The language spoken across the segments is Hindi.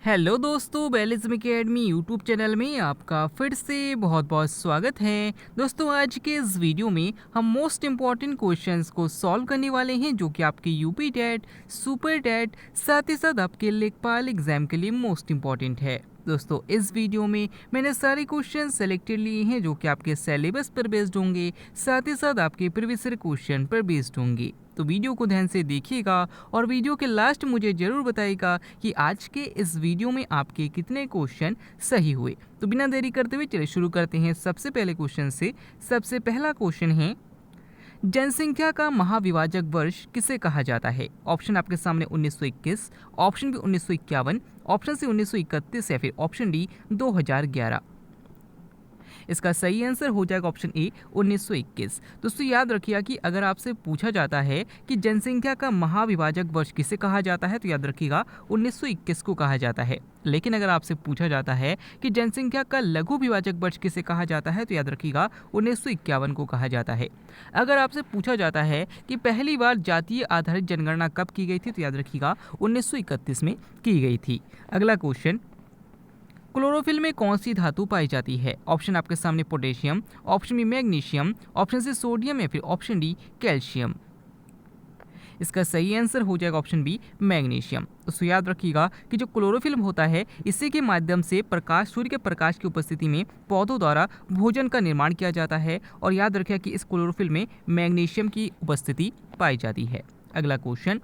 हेलो दोस्तों, बेलिज्म एकेडमी यूट्यूब चैनल में आपका फिर से बहुत बहुत स्वागत है। दोस्तों, आज के इस वीडियो में हम मोस्ट इम्पॉर्टेंट क्वेश्चंस को सॉल्व करने वाले हैं जो कि आपके यूपी टेट, सुपर टेट, साथ ही साथ आपके लेखपाल एग्जाम के लिए मोस्ट इम्पॉर्टेंट है। दोस्तों, इस वीडियो में मैंने सारे क्वेश्चन सेलेक्टेड लिए हैं जो कि आपके सिलेबस पर बेस्ड होंगे, साथ ही साथ आपके प्रीवियस ईयर क्वेश्चन पर बेस्ड होंगे। तो वीडियो को ध्यान से देखिएगा और वीडियो के लास्ट मुझे ज़रूर बताइएगा कि आज के इस वीडियो में आपके कितने क्वेश्चन सही हुए। तो बिना देरी करते हुए चलिए शुरू करते हैं सबसे पहले क्वेश्चन से। सबसे पहला क्वेश्चन है, जनसंख्या का महाविभाजक वर्ष किसे कहा जाता है? ऑप्शन आपके सामने 1921, ऑप्शन बी 1951, ऑप्शन सी 1931 या फिर ऑप्शन डी 2011। इसका सही आंसर हो जाएगा ऑप्शन ए 1921। दोस्तों, याद रखिएगा कि अगर आपसे पूछा जाता है कि जनसंख्या का महाविभाजक वर्ष किसे कहा जाता है तो याद रखिएगा 1921 को कहा जाता है। लेकिन अगर आपसे पूछा जाता है कि जनसंख्या का लघु विभाजक वर्ष किसे कहा जाता है तो याद रखिएगा 1951 को कहा जाता है। अगर आपसे पूछा जाता है कि पहली बार जातीय आधारित जनगणना कब की गई थी तो याद रखिएगा 1931 में की गई थी। अगला क्वेश्चन, क्लोरोफिल में कौन सी धातु पाई जाती है? ऑप्शन आपके सामने potassium, option B magnesium, option C sodium या फिर ऑप्शन डी कैल्शियम। इसका सही आंसर हो जाएगा ऑप्शन बी मैग्नीशियम। तो याद रखिएगा कि जो क्लोरोफिल्म होता है इसी के माध्यम से सूर्य के प्रकाश की उपस्थिति में पौधों द्वारा भोजन का निर्माण किया जाता है और याद रखिएगा कि इस क्लोरोफिल में मैग्नीशियम की उपस्थिति पाई जाती है। अगला क्वेश्चन,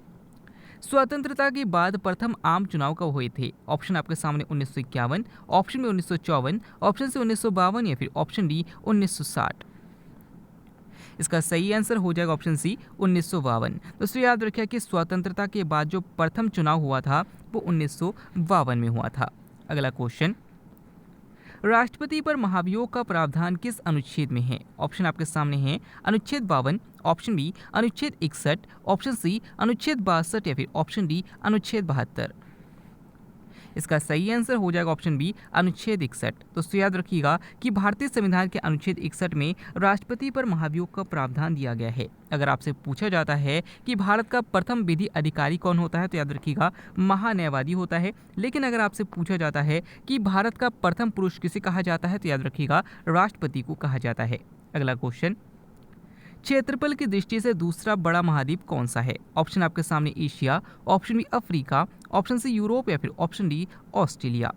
स्वतंत्रता के बाद प्रथम आम चुनाव कब हुए थे? ऑप्शन आपके सामने 1951, ऑप्शन में 1954, ऑप्शन से 1952 या फिर ऑप्शन डी 1960। इसका सही आंसर हो जाएगा ऑप्शन सी 1952। दोस्तों, याद रखिए कि स्वतंत्रता के बाद जो प्रथम चुनाव हुआ था वो 1952 में हुआ था। अगला क्वेश्चन, राष्ट्रपति पर महाभियोग का प्रावधान किस अनुच्छेद में है? ऑप्शन आपके सामने हैं अनुच्छेद 52, ऑप्शन बी अनुच्छेद 61, ऑप्शन सी अनुच्छेद 62 या फिर ऑप्शन डी अनुच्छेद 72। इसका सही आंसर हो जाएगा ऑप्शन बी अनुच्छेद 61। दोस्तों, याद रखिएगा कि भारतीय संविधान के अनुच्छेद 61 में राष्ट्रपति पर महाभियोग का प्रावधान दिया गया है। अगर आपसे पूछा जाता है कि भारत का प्रथम विधि अधिकारी कौन होता है तो याद रखिएगा महान्यायवादी होता है। लेकिन अगर आपसे पूछा जाता है कि भारत का प्रथम पुरुष किसे कहा जाता है तो याद रखिएगा राष्ट्रपति को कहा जाता है। अगला क्वेश्चन, क्षेत्रफल की दृष्टि से दूसरा बड़ा महाद्वीप कौन सा है? ऑप्शन आपके सामने Asia, option B Africa, option C Europe या फिर ऑप्शन डी ऑस्ट्रेलिया।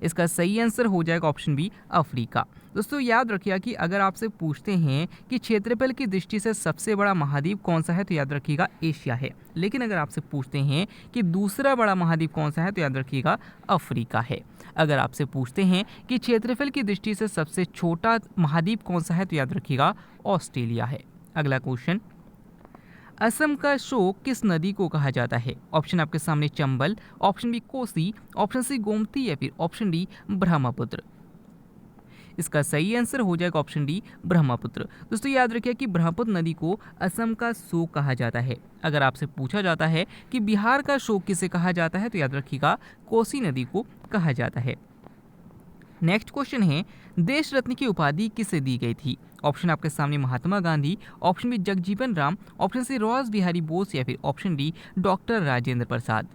इसका सही आंसर हो जाएगा ऑप्शन बी अफ्रीका। दोस्तों, याद रखिएगा कि अगर आपसे पूछते हैं कि क्षेत्रफल की दृष्टि से सबसे बड़ा महाद्वीप कौन सा है तो याद रखिएगा एशिया है। लेकिन अगर आपसे पूछते हैं कि दूसरा बड़ा महाद्वीप कौन सा है तो याद रखिएगा अफ्रीका है। अगर आपसे पूछते हैं कि क्षेत्रफल की दृष्टि से सबसे छोटा महाद्वीप कौन सा है तो याद रखिएगा ऑस्ट्रेलिया है। अगला क्वेश्चन, असम का शोक किस नदी को कहा जाता है? ऑप्शन आपके सामने Chambal, option B Kosi, option C Gomti या फिर ऑप्शन डी ब्रह्मपुत्र। इसका सही आंसर हो जाएगा ऑप्शन डी ब्रह्मपुत्र। दोस्तों, याद रखिए कि ब्रह्मपुत्र नदी को असम का शोक कहा जाता है। अगर आपसे पूछा जाता है कि बिहार का शोक किसे कहा जाता है तो याद रखिएगा कोसी नदी को कहा जाता है। नेक्स्ट क्वेश्चन है, देश रत्न की उपाधि किसे दी गई थी? ऑप्शन आपके सामने Mahatma Gandhi, option B Jagjivan Ram, option C Ras Bihari Bose या फिर option D doctor Rajendra Prasad.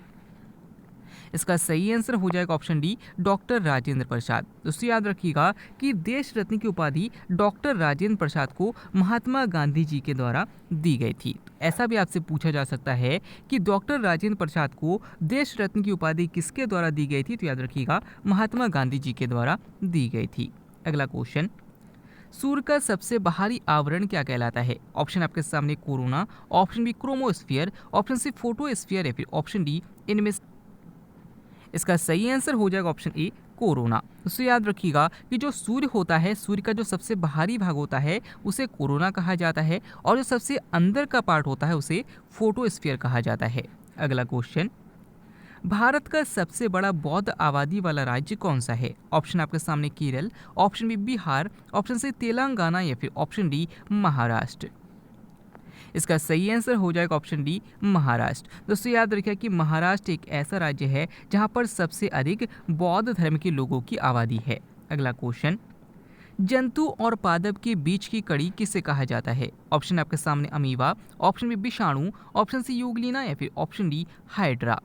इसका सही आंसर हो जाएगा option D doctor Rajendra Prasad. दोस्तों, याद रखिएगा कि देश रत्न की उपाधि डॉक्टर राजेंद्र प्रसाद को महात्मा गांधी जी के द्वारा दी गई थी। ऐसा भी आपसे पूछा जा सकता है कि डॉक्टर राजेंद्र प्रसाद को देश रत्न की उपाधि किसके द्वारा दी गई थी तो याद रखिएगा महात्मा गांधी जी के द्वारा दी गई थी। अगला क्वेश्चन, सूर्य का सबसे बाहरी आवरण क्या कहलाता है? ऑप्शन आपके सामने corona, option B chromosphere, option C photosphere या फिर ऑप्शन डी इनमें। इसका सही आंसर हो जाएगा ऑप्शन ए कोरोना। उससे याद रखिएगा कि जो सूर्य होता है, सूर्य का जो सबसे बाहरी भाग होता है उसे कोरोना कहा जाता है और जो सबसे अंदर का पार्ट होता है उसे फोटोस्फीयर कहा जाता है। अगला क्वेश्चन, भारत का सबसे बड़ा बौद्ध आबादी वाला राज्य कौन सा है? ऑप्शन आपके सामने Kerala, option B Bihar, option C Telangana या फिर ऑप्शन डी महाराष्ट्र। इसका सही आंसर हो जाएगा ऑप्शन डी महाराष्ट्र। दोस्तों, याद रखिए कि महाराष्ट्र एक ऐसा राज्य है जहां पर सबसे अधिक बौद्ध धर्म के लोगों की आबादी है। अगला क्वेश्चन, जंतु और पादप के बीच की कड़ी किसे कहा जाता है? ऑप्शन आपके सामने अमीबा, ऑप्शन बी विषाणु, ऑप्शन सी यूग्लिना या फिर ऑप्शन डी हाइड्रा।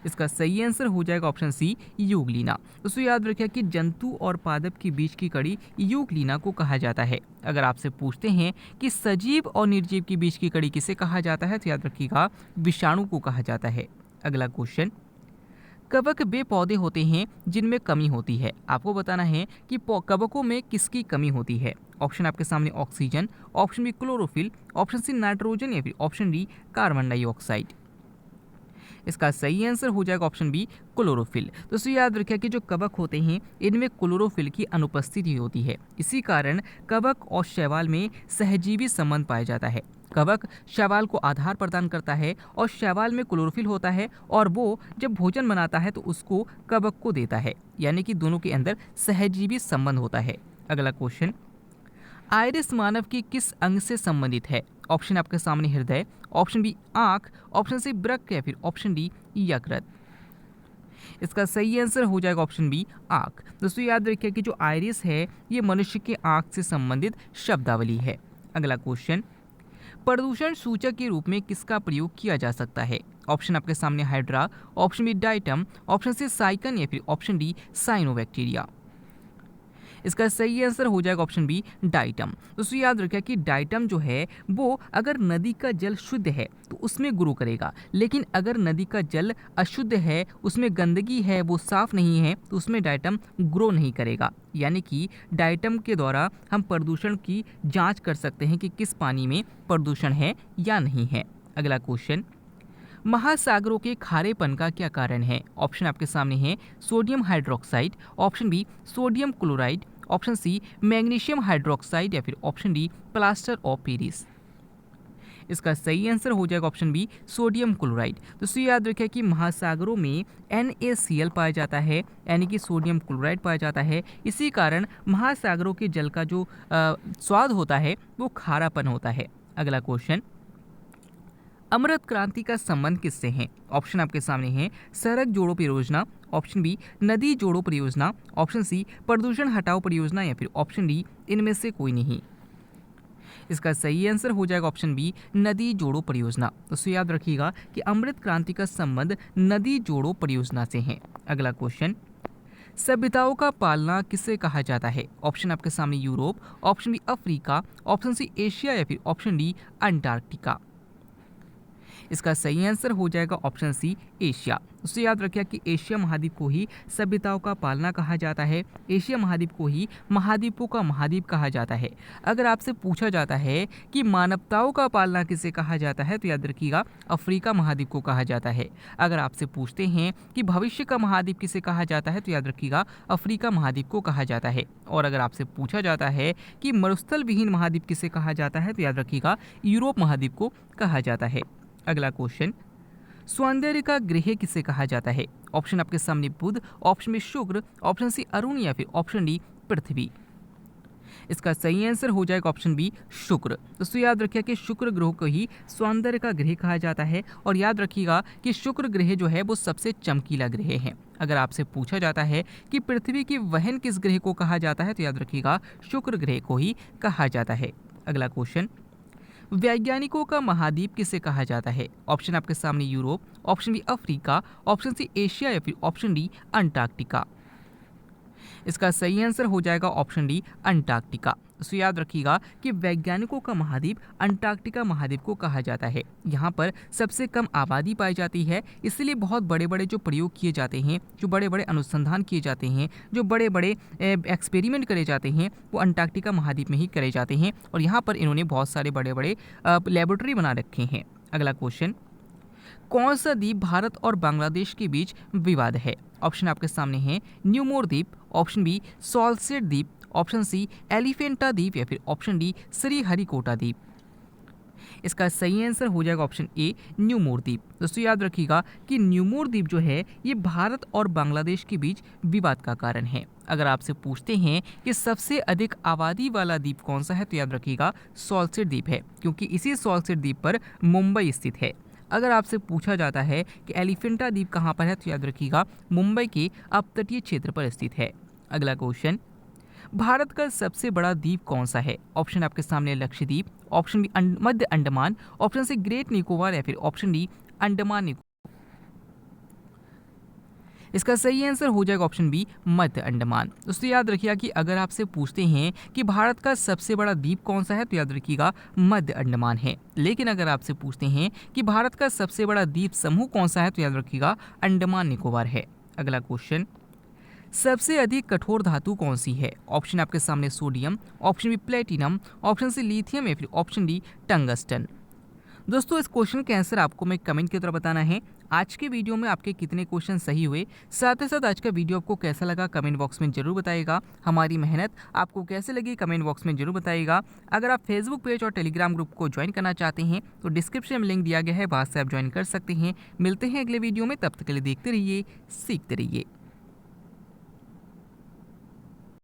इसका सही आंसर हो जाएगा ऑप्शन सी, यूग्लिना। दोस्तों याद रखिए कि जंतु और पादप के बीच की कड़ी यूग्लिना को कहा जाता है। अगर आपसे पूछते हैं कि सजीव और निर्जीव के बीच की कड़ी किसे कहा जाता है, तो याद रखिएगा विषाणु को कहा जाता है। अगला क्वेश्चन, कवक वे पौधे होते हैं जिनमें कमी होती है। आपको बताना है कि कवकों में किसकी कमी होती है। ऑप्शन आपके सामने oxygen, option B chlorophyll, option C nitrogen या फिर ऑप्शन डी कार्बन डाइऑक्साइड। इसका सही आंसर हो जाएगा ऑप्शन बी, क्लोरोफिल। दोस्तों याद रखिए कि जो कवक होते हैं इनमें क्लोरोफिल की अनुपस्थिति होती है। इसी कारण कवक और शैवाल में सहजीवी संबंध पाया जाता है। कवक शैवाल को आधार प्रदान करता है और शैवाल में क्लोरोफिल होता है और वो जब भोजन बनाता है तो उसको कवक को देता है, यानी कि दोनों के अंदर सहजीवी संबंध होता है। अगला क्वेश्चन, आइरिस मानव की किस अंग से संबंधित है। ऑप्शन आपके सामने हृदय, ऑप्शन बी आंख, ऑप्शन सी वृक्क या फिर ऑप्शन डी यकृत। इसका सही आंसर हो जाएगा ऑप्शन बी, आंख। दोस्तों याद रखिए कि जो आइरिस है ये मनुष्य के आंख से संबंधित शब्दावली है। अगला क्वेश्चन, प्रदूषण सूचक के रूप में किसका प्रयोग किया जा सकता है। ऑप्शन आपके सामने hydra, option B diatom, option C sycon या फिर ऑप्शन डी साइनोबैक्टीरिया। इसका सही आंसर हो जाएगा ऑप्शन बी, डाइटम। दोस्तों याद रखिए कि डाइटम जो है वो अगर नदी का जल शुद्ध है तो उसमें ग्रो करेगा, लेकिन अगर नदी का जल अशुद्ध है, उसमें गंदगी है, वो साफ नहीं है, तो उसमें डाइटम ग्रो नहीं करेगा। यानी कि डाइटम के द्वारा हम प्रदूषण की जांच कर सकते हैं कि किस पानी में प्रदूषण है या नहीं है। अगला क्वेश्चन, महासागरों के खारेपन का क्या कारण है। ऑप्शन आपके सामने है sodium hydroxide, option B sodium chloride, option C magnesium hydroxide या फिर option D plaster of Paris. इसका सही आंसर हो जाएगा ऑप्शन बी, सोडियम क्लोराइड। दोस्तों याद रखिए कि महासागरों में NaCl पाया जाता है, यानी कि सोडियम क्लोराइड पाया जाता है। इसी कारण महासागरों के जल का जो स्वाद होता है वो खारापन होता है। अगला क्वेश्चन, अमृत क्रांति का संबंध किससे है। ऑप्शन आपके सामने है सड़क जोड़ो परियोजना, ऑप्शन बी नदी जोड़ो परियोजना, ऑप्शन सी प्रदूषण हटाओ परियोजना या फिर ऑप्शन डी इनमें से कोई नहीं। इसका सही आंसर हो जाएगा ऑप्शन बी, नदी जोड़ो परियोजना। दोस्तों याद रखिएगा कि अमृत क्रांति का संबंध नदी जोड़ो परियोजना से है। अगला क्वेश्चन, सभ्यताओं का पालना किसे कहा जाता है। ऑप्शन आपके सामने Europe, option B Africa, option C Asia या फिर ऑप्शन डी अंटार्कटिका। इसका सही आंसर हो जाएगा ऑप्शन सी, एशिया। उससे याद रखिए कि एशिया महाद्वीप को ही सभ्यताओं का पालना कहा जाता है। एशिया महाद्वीप को ही महाद्वीपों का महाद्वीप कहा जाता है। अगर आपसे पूछा जाता है कि मानवताओं का पालना किसे कहा जाता है, तो याद रखिएगा अफ्रीका महाद्वीप को कहा जाता है। अगर आपसे पूछते हैं कि भविष्य का महाद्वीप किसे कहा जाता है, तो याद रखिएगा अफ्रीका महाद्वीप को कहा जाता है। और अगर आपसे पूछा जाता है कि मरुस्थल विहीन महाद्वीप किसे कहा जाता है, तो याद रखिएगा यूरोप महाद्वीप को कहा जाता है। अगला क्वेश्चन, सौंदर्य का गृह किसे कहा जाता है। ऑप्शन आपके सामने बुध, ऑप्शन बी शुक्र, ऑप्शन सी अरुण या फिर ऑप्शन डी पृथ्वी। इसका सही आंसर हो जाएगा ऑप्शन बी, शुक्र। दोस्तों याद रखिए कि शुक्र ग्रह को ही सौंदर्य का गृह कहा जाता है। और याद रखिएगा कि शुक्र ग्रह जो है वो सबसे चमकीला ग्रह है। अगर आपसे पूछा जाता है कि पृथ्वी की बहन किस ग्रह को कहा जाता है, तो याद रखिएगा शुक्र ग्रह को ही कहा जाता है। अगला क्वेश्चन, वैज्ञानिकों का महाद्वीप किसे कहा जाता है। ऑप्शन आपके सामने Europe, option B Africa, option C Asia या फिर ऑप्शन डी अंटार्कटिका। इसका सही आंसर हो जाएगा ऑप्शन डी, अंटार्कटिका। तो याद रखिएगा कि वैज्ञानिकों का महाद्वीप अंटार्कटिका महाद्वीप को कहा जाता है। यहाँ पर सबसे कम आबादी पाई जाती है, इसलिए बहुत बड़े बड़े जो प्रयोग किए जाते हैं, जो बड़े बड़े अनुसंधान किए जाते हैं, जो बड़े बड़े एक्सपेरिमेंट करे जाते हैं, वो अंटार्कटिका महाद्वीप में ही करे जाते हैं। और यहाँ पर इन्होंने बहुत सारे बड़े बड़े लेबोरेटरी बना रखे हैं। अगला क्वेश्चन, कौन सा द्वीप भारत और बांग्लादेश के बीच विवाद है। ऑप्शन आपके सामने है न्यूमोर द्वीप, ऑप्शन बी सॉल्सेट द्वीप, ऑप्शन सी एलिफेंटा द्वीप या फिर ऑप्शन डी श्रीहरिकोटा द्वीप। इसका सही आंसर हो जाएगा ऑप्शन ए, न्यूमोर द्वीप। दोस्तों याद रखिएगा कि न्यूमोर द्वीप जो है ये भारत और बांग्लादेश के बीच विवाद का कारण है। अगर आपसे पूछते हैं कि सबसे अधिक आबादी वाला द्वीप कौन सा है, तो याद रखिएगा सॉल्सेट द्वीप है, क्योंकि इसी सॉल्सेट द्वीप पर मुंबई स्थित है। अगर आपसे पूछा जाता है कि एलिफेंटा द्वीप कहाँ पर है, तो याद रखिएगा मुंबई के अपतटीय क्षेत्र पर स्थित है। अगला क्वेश्चन, भारत का सबसे बड़ा द्वीप कौन सा है। ऑप्शन आपके सामने लक्षद्वीप, ऑप्शन बी मध्य Andaman, option C great Nicobar या फिर ऑप्शन डी अंडमान निकोबार। इसका सही आंसर हो जाएगा ऑप्शन बी मध्य अंडमान। दोस्तों याद रखिएगा कि अगर आपसे पूछते हैं कि भारत का सबसे बड़ा द्वीप कौन सा है तो याद रखिएगा मध्य अंडमान है। लेकिन अगर आपसे पूछते हैं कि भारत का सबसे बड़ा द्वीप समूह कौन सा है तो याद रखिएगा अंडमान निकोबार है। अगला क्वेश्चन, सबसे अधिक कठोर धातु कौन सी है? ऑप्शन आपके सामने sodium, option B platinum, option C lithium या फिर ऑप्शन डी टंगस्टन। दोस्तों इस क्वेश्चन के आंसर आपको मैं कमेंट की तरफ बताना है। आज के वीडियो में आपके कितने क्वेश्चन सही हुए, साथ ही साथ आज का वीडियो आपको कैसा लगा कमेंट बॉक्स में जरूर बताइएगा। हमारी मेहनत आपको कैसे लगी कमेंट बॉक्स में जरूर बताइएगा। अगर आप फेसबुक पेज और टेलीग्राम ग्रुप को ज्वाइन करना चाहते हैं तो डिस्क्रिप्शन में लिंक दिया गया है, वहाँ से आप ज्वाइन कर सकते हैं। मिलते हैं अगले वीडियो में, तब तक के लिए देखते रहिए, सीखते रहिए।